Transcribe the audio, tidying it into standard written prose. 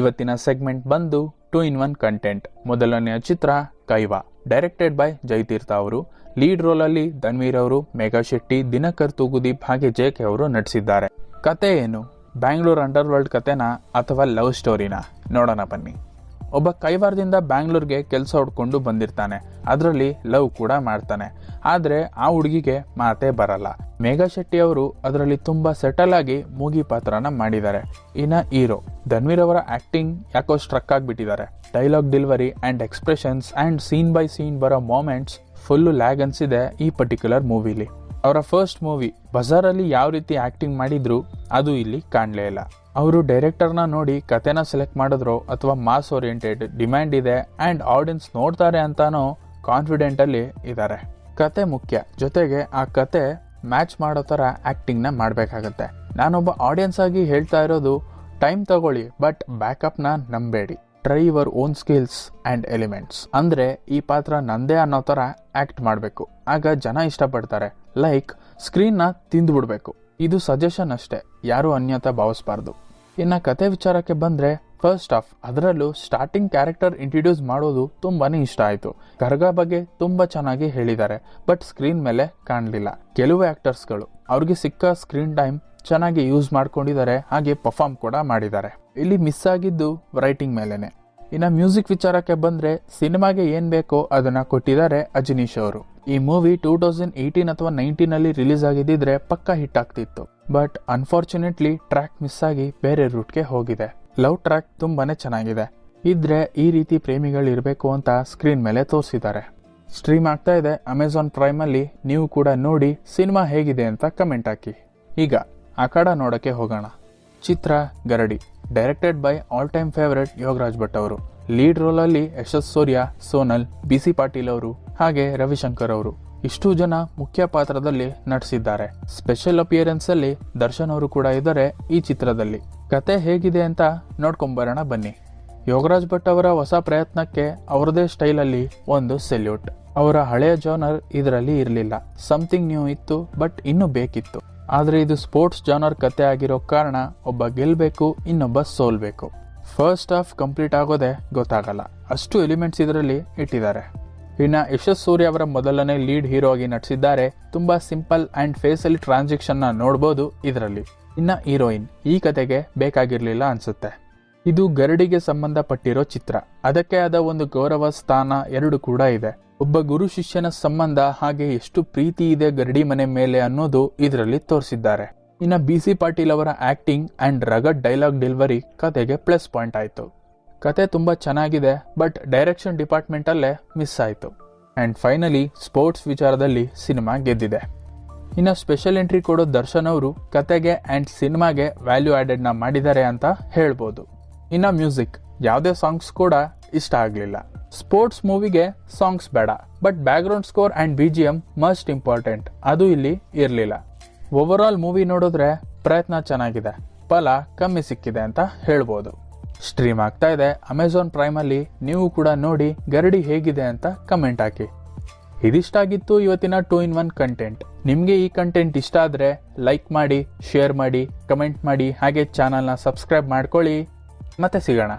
ಇವತ್ತಿನ ಸೆಗ್ಮೆಂಟ್ ಬಂದು 2-in-1 content. ಮೊದಲನೆಯ ಚಿತ್ರ ಕೈವಾ, ಡೈರೆಕ್ಟೆಡ್ ಬೈ ಜಯತೀರ್ಥ ಅವರು. ಲೀಡ್ ರೋಲ್ ಅಲ್ಲಿ ಧನ್ವೀರ್ ಅವರು, ಮೇಘಾ ಶೆಟ್ಟಿ, ದಿನಕರ್ ತೂಗುದೀಪ್ ಹಾಗೆ ಜೆಕೆ ಅವರು ನಟಿಸಿದ್ದಾರೆ. ಕತೆ ಏನು? ಬ್ಯಾಂಗ್ಳೂರ್ ಅಂಡರ್ ವರ್ಲ್ಡ್ ಕತೆನಾ ಅಥವಾ ಲವ್ ಸ್ಟೋರಿನಾ? ನೋಡೋಣ ಬನ್ನಿ. ಒಬ್ಬ ಕೈವಾರದಿಂದ ಬ್ಯಾಂಗ್ಳೂರ್ಗೆ ಕೆಲಸ ಹುಡ್ಕೊಂಡು ಬಂದಿರ್ತಾನೆ. ಅದರಲ್ಲಿ ಲವ್ ಕೂಡ ಮಾಡ್ತಾನೆ. ಆದರೆ ಆ ಹುಡುಗಿಗೆ ಮಾತೇ ಬರಲ್ಲ. ಮೇಘಾ ಶೆಟ್ಟಿ ಅವರು ಅದರಲ್ಲಿ ತುಂಬಾ ಸೆಟಲ್ ಆಗಿ ಮೂಗಿ ಪಾತ್ರನ ಮಾಡಿದ್ದಾರೆ. ಇನ್ನ ಹೀರೋ ಧನ್ವೀರ್ ಅವರ ಆಕ್ಟಿಂಗ್ ಯಾಕೋ ಸ್ಟ್ರಕ್ ಆಗಿಬಿಟ್ಟಿದ್ದಾರೆ. Dialogue delivery and expressions and scene by scene ಬರೋ ಮೊಮೆಂಟ್ಸ್ ಫುಲ್ಲು ಲ್ಯಾಗ್ ಅನ್ಸಿದೆ ಈ ಪರ್ಟಿಕ್ಯುಲರ್ ಮೂವಿಲಿ. ಅವರ ಫಸ್ಟ್ ಮೂವಿ ಬಜಾರಲ್ಲಿ ಯಾವ ರೀತಿ ಆಕ್ಟಿಂಗ್ ಮಾಡಿದ್ರು ಅದು ಇಲ್ಲಿ ಕಾಣಲೇ ಇಲ್ಲ. ಅವರು ಡೈರೆಕ್ಟರ್ನ ನೋಡಿ ಕತೆನ ಸೆಲೆಕ್ಟ್ ಮಾಡಿದ್ರು ಅಥವಾ ಮಾಸ್ ಓರಿಯೆಂಟೆಡ್, ಡಿಮ್ಯಾಂಡ್ ಇದೆ ಅಂಡ್ ಆಡಿಯನ್ಸ್ ನೋಡ್ತಾರೆ ಅಂತಾನೋ ಕಾನ್ಫಿಡೆಂಟ್ ಅಲ್ಲಿ ಇದ್ದಾರೆ. ಕತೆ ಮುಖ್ಯ, ಜೊತೆಗೆ ಆ ಕತೆ ಮ್ಯಾಚ್ ಮಾಡೋ ಥರ ಆಕ್ಟಿಂಗ್ನ ಮಾಡಬೇಕಾಗತ್ತೆ. ನಾನೊಬ್ಬ ಆಡಿಯನ್ಸ್ ಆಗಿ ಹೇಳ್ತಾ ಇರೋದು, ಟೈಮ್ ತಗೊಳ್ಳಿ ಬಟ್ ಬ್ಯಾಕಪ್ನ ನಂಬೇಡಿ. Try your own skills and elements. ಅಂದ್ರೆ ಈ ಪಾತ್ರ ನಂದೇ ಅನ್ನೋ ಥರ ಆಕ್ಟ್ ಮಾಡಬೇಕು, ಆಗ ಜನ ಇಷ್ಟಪಡ್ತಾರೆ. ಲೈಕ್ ಸ್ಕ್ರೀನ್ನ ತಿಂದುಬಿಡ್ಬೇಕು. ಇದು ಸಜೆಷನ್ ಅಷ್ಟೇ, ಯಾರು ಅನ್ಯತಾ ಭಾವಿಸಬಾರ್ದು. ಇನ್ನು ಕತೆ ವಿಚಾರಕ್ಕೆ ಬಂದ್ರೆ, ಫಸ್ಟ್ ಆಫ್ ಅದರಲ್ಲೂ ಸ್ಟಾರ್ಟಿಂಗ್ ಕ್ಯಾರೆಕ್ಟರ್ ಇಂಟ್ರೊಡ್ಯೂಸ್ ಮಾಡೋದು ತುಂಬಾನೇ ಇಷ್ಟ ಆಯ್ತು. ಕರ್ಗ ಬಗ್ಗೆ ತುಂಬಾ ಚೆನ್ನಾಗಿ ಹೇಳಿದ್ದಾರೆ, ಬಟ್ ಸ್ಕ್ರೀನ್ ಮೇಲೆ ಕಾಣಲಿಲ್ಲ. ಕೆಲವು ಆಕ್ಟರ್ಸ್ಗಳು ಅವ್ರಿಗೆ ಸಿಕ್ಕ ಸ್ಕ್ರೀನ್ ಟೈಮ್ ಚೆನ್ನಾಗಿ ಯೂಸ್ ಮಾಡ್ಕೊಂಡಿದ್ದಾರೆ, ಹಾಗೆ ಪರ್ಫಾರ್ಮ್ ಕೂಡ ಮಾಡಿದ್ದಾರೆ. ಇಲ್ಲಿ ಮಿಸ್ ಆಗಿದ್ದು ರೈಟಿಂಗ್ ಮೇಲೆನೆ. ಇನ್ನು ಮ್ಯೂಸಿಕ್ ವಿಚಾರಕ್ಕೆ ಬಂದ್ರೆ, ಸಿನಿಮಾಗೆ ಏನ್ ಬೇಕೋ ಅದನ್ನ ಕೊಟ್ಟಿದ್ದಾರೆ ಅಜನೀಶ್ ಅವರು. ಈ ಮೂವಿ 2018 ಅಥವಾ 19 ರಿಲೀಸ್ ಆಗಿದ್ದಿದ್ರೆ ಪಕ್ಕ ಹಿಟ್ ಆಗ್ತಿತ್ತು. ಬಟ್ ಅನ್ಫಾರ್ಚುನೇಟ್ಲಿ ಟ್ರ್ಯಾಕ್ ಮಿಸ್ ಆಗಿ ಬೇರೆ ರೂಟ್ಗೆ ಹೋಗಿದೆ. ಲವ್ ಟ್ರ್ಯಾಕ್ ತುಂಬಾನೇ ಚೆನ್ನಾಗಿದೆ. ಇದ್ರೆ ಈ ರೀತಿ ಪ್ರೇಮಿಗಳು ಇರಬೇಕು ಅಂತ ಸ್ಕ್ರೀನ್ ಮೇಲೆ ತೋರಿಸಿದ್ದಾರೆ. ಸ್ಟ್ರೀಮ್ ಆಗ್ತಾ ಇದೆ ಅಮೆಜಾನ್ ಪ್ರೈಮ್ ಅಲ್ಲಿ. ನೀವು ಕೂಡ ನೋಡಿ ಸಿನಿಮಾ ಹೇಗಿದೆ ಅಂತ ಕಮೆಂಟ್ ಹಾಕಿ. ಈಗ ಆ ಕಡೆ ನೋಡಕ್ಕೆ ಹೋಗೋಣ. ಚಿತ್ರ Garadi, directed by all time favourite Yogaraj Bhat ಅವರು. ಲೀಡ್ ರೋಲ್ ಅಲ್ಲಿ ಯಶಸ್ ಸೂರ್ಯ, ಸೋನಲ್, BC ಪಾಟೀಲ್ ಅವರು ಹಾಗೆ ರವಿಶಂಕರ್ ಅವರು ಇಷ್ಟು ಜನ ಮುಖ್ಯ ಪಾತ್ರದಲ್ಲಿ ನಟಿಸಿದ್ದಾರೆ. ಸ್ಪೆಷಲ್ ಅಪಿಯರೆನ್ಸ್ ಅಲ್ಲಿ ದರ್ಶನ್ ಅವರು ಕೂಡ ಇದ್ದಾರೆ ಈ ಚಿತ್ರದಲ್ಲಿ. ಕತೆ ಹೇಗಿದೆ ಅಂತ ನೋಡ್ಕೊಂಬರೋಣ ಬನ್ನಿ. ಯೋಗರಾಜ್ ಭಟ್ ಅವರ ಹೊಸ ಪ್ರಯತ್ನಕ್ಕೆ ಅವರದೇ ಸ್ಟೈಲ್ ಅಲ್ಲಿ ಒಂದು ಸೆಲ್ಯೂಟ್. ಅವರ ಹಳೆಯ ಜಾನರ್ ಇದರಲ್ಲಿ ಇರಲಿಲ್ಲ. ಸಮಥಿಂಗ್ ನ್ಯೂ ಇತ್ತು, ಬಟ್ ಇನ್ನೂ ಬೇಕಿತ್ತು. ಆದ್ರೆ ಇದು ಸ್ಪೋರ್ಟ್ಸ್ ಜಾನರ್ ಕತೆ ಆಗಿರೋ ಕಾರಣ ಒಬ್ಬ ಗೆಲ್ಬೇಕು, ಇನ್ನೊಬ್ಬ ಸೋಲ್ಬೇಕು. ಫಸ್ಟ್ ಹಾಫ್ ಕಂಪ್ಲೀಟ್ ಆಗೋದೇ ಗೊತ್ತಾಗಲ್ಲ, ಅಷ್ಟು ಎಲಿಮೆಂಟ್ಸ್ ಇದರಲ್ಲಿ ಇಟ್ಟಿದ್ದಾರೆ. ಇನ್ನು ಯಶಸ್ ಸೂರ್ಯ ಅವರ ಮೊದಲನೇ ಲೀಡ್ ಹೀರೋ ಆಗಿ ನಟಿಸಿದ್ದಾರೆ. ತುಂಬಾ ಸಿಂಪಲ್ ಅಂಡ್ ಫೇಸಲ್ಲಿ ಟ್ರಾನ್ಸಾಕ್ಷನ್ ನ ನೋಡಬಹುದು ಇದರಲ್ಲಿ. ಇನ್ನ ಹೀರೋಯಿನ್ ಈ ಕತೆಗೆ ಬೇಕಾಗಿರ್ಲಿಲ್ಲ ಅನ್ಸುತ್ತೆ. ಇದು ಗರಡಿಗೆ ಸಂಬಂಧಪಟ್ಟಿರೋ ಚಿತ್ರ. ಅದಕ್ಕೆ ಆದ ಒಂದು ಗೌರವ ಸ್ಥಾನ ಎರಡು ಕೂಡ ಇದೆ. ಒಬ್ಬ ಗುರು ಶಿಷ್ಯನ ಸಂಬಂಧ, ಹಾಗೆ ಎಷ್ಟು ಪ್ರೀತಿ ಇದೆ ಗರಡಿ ಮನೆ ಮೇಲೆ ಅನ್ನೋದು ಇದರಲ್ಲಿ ತೋರಿಸಿದ್ದಾರೆ. ಇನ್ನು BC ಪಾಟೀಲ್ ಅವರ acting and rugged dialogue delivery ಕತೆಗೆ ಪ್ಲಸ್ ಪಾಯಿಂಟ್ ಆಯ್ತು. ಕತೆ ತುಂಬಾ ಚೆನ್ನಾಗಿದೆ, ಬಟ್ ಡೈರೆಕ್ಷನ್ ಡಿಪಾರ್ಟ್ಮೆಂಟ್ ಅಲ್ಲೇ ಮಿಸ್ ಆಯ್ತು. ಅಂಡ್ ಫೈನಲಿ ಸ್ಪೋರ್ಟ್ಸ್ ವಿಚಾರದಲ್ಲಿ ಸಿನಿಮಾ ಗೆದ್ದಿದೆ. ಇನ್ನು ಸ್ಪೆಷಲ್ ಎಂಟ್ರಿ ಕೊಡೋ ದರ್ಶನ್ ಅವರು ಕತೆಗೆ ಅಂಡ್ ಸಿನಿಮಾಗೆ ವ್ಯಾಲ್ಯೂ ಆಡೆಡ್ ನ ಮಾಡಿದ್ದಾರೆ ಅಂತ ಹೇಳ್ಬೋದು. ಇನ್ನು ಮ್ಯೂಸಿಕ್, ಯಾವುದೇ ಸಾಂಗ್ಸ್ ಕೂಡ ಇಷ್ಟ ಆಗ್ಲಿಲ್ಲ. ಸ್ಪೋರ್ಟ್ಸ್ ಮೂವಿಗೆ ಸಾಂಗ್ಸ್ ಬೇಡ, but background score and BGM must important, ಅದು ಇಲ್ಲಿ ಇರಲಿಲ್ಲ. ಓವರ್ ಆಲ್ ಮೂವಿ ನೋಡಿದ್ರೆ ಪ್ರಯತ್ನ ಚೆನ್ನಾಗಿದೆ, ಫಲ ಕಮ್ಮಿ ಸಿಕ್ಕಿದೆ ಅಂತ ಹೇಳ್ಬೋದು. ಸ್ಟ್ರೀಮ್ ಆಗ್ತಾ ಇದೆ ಅಮೆಜಾನ್ ಪ್ರೈಮ್ ಅಲ್ಲಿ. ನೀವು ಕೂಡ ನೋಡಿ ಗರಡಿ ಹೇಗಿದೆ ಅಂತ ಕಮೆಂಟ್ ಹಾಕಿ. ಇದಿಷ್ಟಾಗಿತ್ತು ಇವತ್ತಿನ 2-in-1 ಕಂಟೆಂಟ್. ನಿಮಗೆ ಈ ಕಂಟೆಂಟ್ ಇಷ್ಟ ಆದ್ರೆ ಲೈಕ್ ಮಾಡಿ, ಶೇರ್ ಮಾಡಿ, ಕಮೆಂಟ್ ಮಾಡಿ, ಹಾಗೆ ಚಾನಲ್ನ ಸಬ್ಸ್ಕ್ರೈಬ್ ಮಾಡ್ಕೊಳ್ಳಿ. ಮತ್ತೆ ಸಿಗೋಣ.